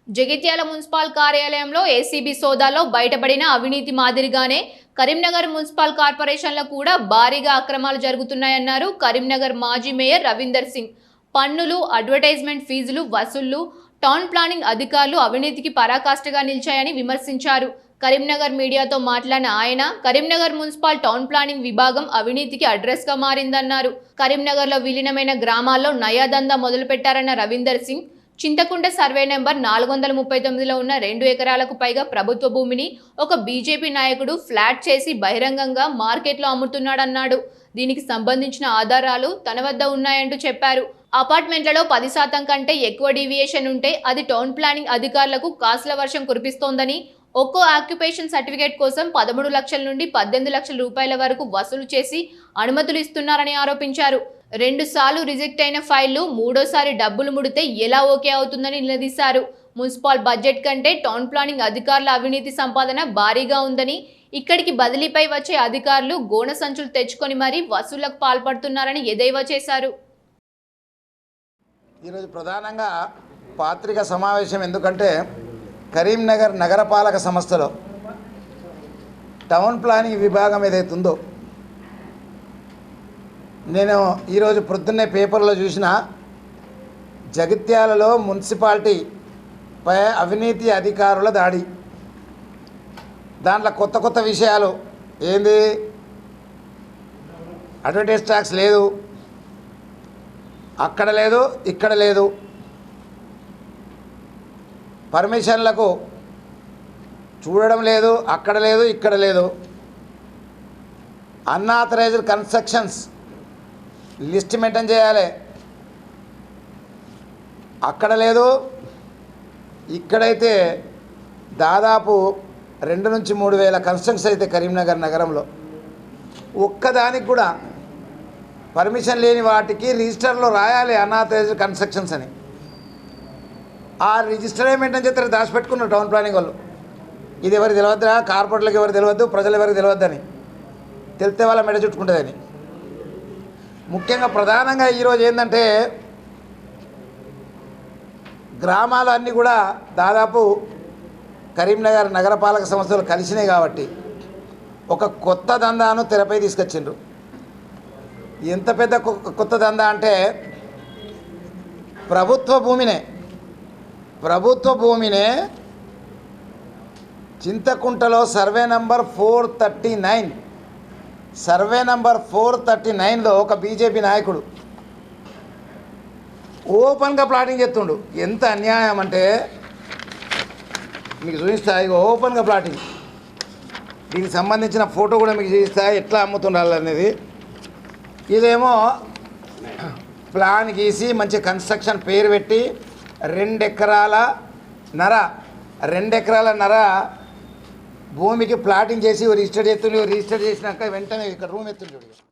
Jagtial municipal కార్యాలయంలో ACB సోదాలో బయటపడిన అవినీతి మాదిరిగానే కరీంనగర్ మున్సిపల్ కార్పొరేషన్లో కూడా భారీగా అక్రమాలు జరుగుతున్నాయన్నారు కరీంనగర్ మాజీ మేయర్ రవీందర్ సింగ్. పన్నులు, అడ్వర్టైజ్మెంట్ ఫీజులు వసూళ్లు, టౌన్ ప్లానింగ్ అధికారులు అవినీతికి పరాకాష్ఠగా నిలిచాయని విమర్శించారు. కరీంనగర్ మీడియాతో మాట్లాడిన ఆయన కరీంనగర్ మున్సిపల్ టౌన్ ప్లానింగ్ విభాగం అవినీతికి అడ్రస్ గా మారిందన్నారు. కరీంనగర్లో విలీనమైన గ్రామాల్లో నయాదందా మొదలుపెట్టారన్న రవీందర్ సింగ్, చింతకుంట సర్వే నెంబర్ 439లో ఉన్న 2 ఎకరాలకు పైగా ప్రభుత్వ భూమిని ఒక బీజేపీ నాయకుడు ఫ్లాట్ చేసి బహిరంగంగా మార్కెట్లో అమ్ముతున్నాడన్నాడు. దీనికి సంబంధించిన ఆధారాలు తన వద్ద ఉన్నాయంటూ చెప్పారు. అపార్ట్మెంట్లలో 10% కంటే ఎక్కువ డీవియేషన్ ఉంటే అది టౌన్ ప్లానింగ్ అధికారులకు కాసుల వర్షం కురిపిస్తోందని, ఒక్కో ఆక్యుపేషన్ సర్టిఫికేట్ కోసం 13 లక్షల నుండి 18 లక్షల రూపాయల వరకు వసూలు చేసి అనుమతులు ఇస్తున్నారని ఆరోపించారు. 2 సార్లు రిజెక్ట్ అయిన ఫైళ్లు మూడోసారి డబ్బులు ముడితే ఎలా ఓకే అవుతుందని నిలదీశారు. మున్సిపల్ బడ్జెట్ కంటే టౌన్ ప్లానింగ్ అధికారుల అవినీతి సంపాదన భారీగా ఉందని, ఇక్కడికి బదిలీపై వచ్చే అధికారులు గోన సంచులు తెచ్చుకొని మరీ వసూళ్లకు పాల్పడుతున్నారని ఎద్దేవా చేశారు. ఈరోజు ప్రధానంగా పత్రికా సమావేశం ఎందుకంటే కరీంనగర్ నగరపాలక సంస్థలో టౌన్ ప్లానింగ్ విభాగం ఏదైతే ఉందో, నేను ఈరోజు పొద్దున్నే పేపర్లో చూసిన జగిత్యాలలో మున్సిపాలిటీపై అవినీతి అధికారుల దాడి. దాంట్లో కొత్త కొత్త విషయాలు ఏంది, అడ్వర్టైజ్ ట్యాక్స్ లేదు, అక్కడ లేదు, ఇక్కడ లేదు, పర్మిషన్లకు చూడడం లేదు, అక్కడ లేదు, ఇక్కడ లేదు, అన్ఆథరైజ్డ్ కన్స్ట్రక్షన్స్ లిస్ట్ మెయింటైన్ చేయాలి, అక్కడ లేదు, ఇక్కడైతే దాదాపు 2 నుంచి 3 వేల కన్స్ట్రక్షన్స్ అయితే కరీంనగర్ నగరంలో ఒక్కదానికి కూడా పర్మిషన్ లేని వాటికి రిజిస్టర్లో రాయాలి అన్ఆథరైజ్డ్ కన్స్ట్రక్షన్స్ అని. ఆ రిజిస్టర్ మెయింటైన్ చేస్తారు, దాచిపెట్టుకున్నారు టౌన్ ప్లానింగ్ వాళ్ళు. ఇది ఎవరికి తెలియద్దా, కార్పొరేట్లకు ఎవరికి తెలియద్దు, ప్రజలు ఎవరికి తెలియద్దని, తెలిస్తే వాళ్ళ మెడ చుట్టుకుంటుందని. ముఖ్యంగా ప్రధానంగా ఈరోజు ఏంటంటే గ్రామాలు అన్నీ కూడా దాదాపు కరీంనగర్ నగరపాలక సంస్థలు కలిసినాయి కాబట్టి ఒక కొత్త దందాను తెరపై తీసుకొచ్చిండ్రు. ఎంత పెద్ద కొత్త దందా అంటే ప్రభుత్వ భూమినే చింతకుంటలో సర్వే నంబర్ 439లో ఒక బీజేపీ నాయకుడు ఓపెన్గా ప్లాటింగ్ చేస్తుండు. ఎంత అన్యాయం అంటే మీకు చూపిస్తా, ఇక ఓపెన్గా ప్లాటింగ్. దీనికి సంబంధించిన ఫోటో కూడా మీకు చూపిస్తా, ఎట్లా అమ్ముతుండాలి అనేది. ఇదేమో ప్లాన్ గీసి మంచి కన్స్ట్రక్షన్ పేరు పెట్టి 2 ఎకరాల నర భూమికి ప్లాటింగ్ చేసి రిజిస్టర్ చేస్తుండే. రిజిస్టర్ చేసినాక వెంటనే ఇక్కడ రూమ్ ఎత్తుండే.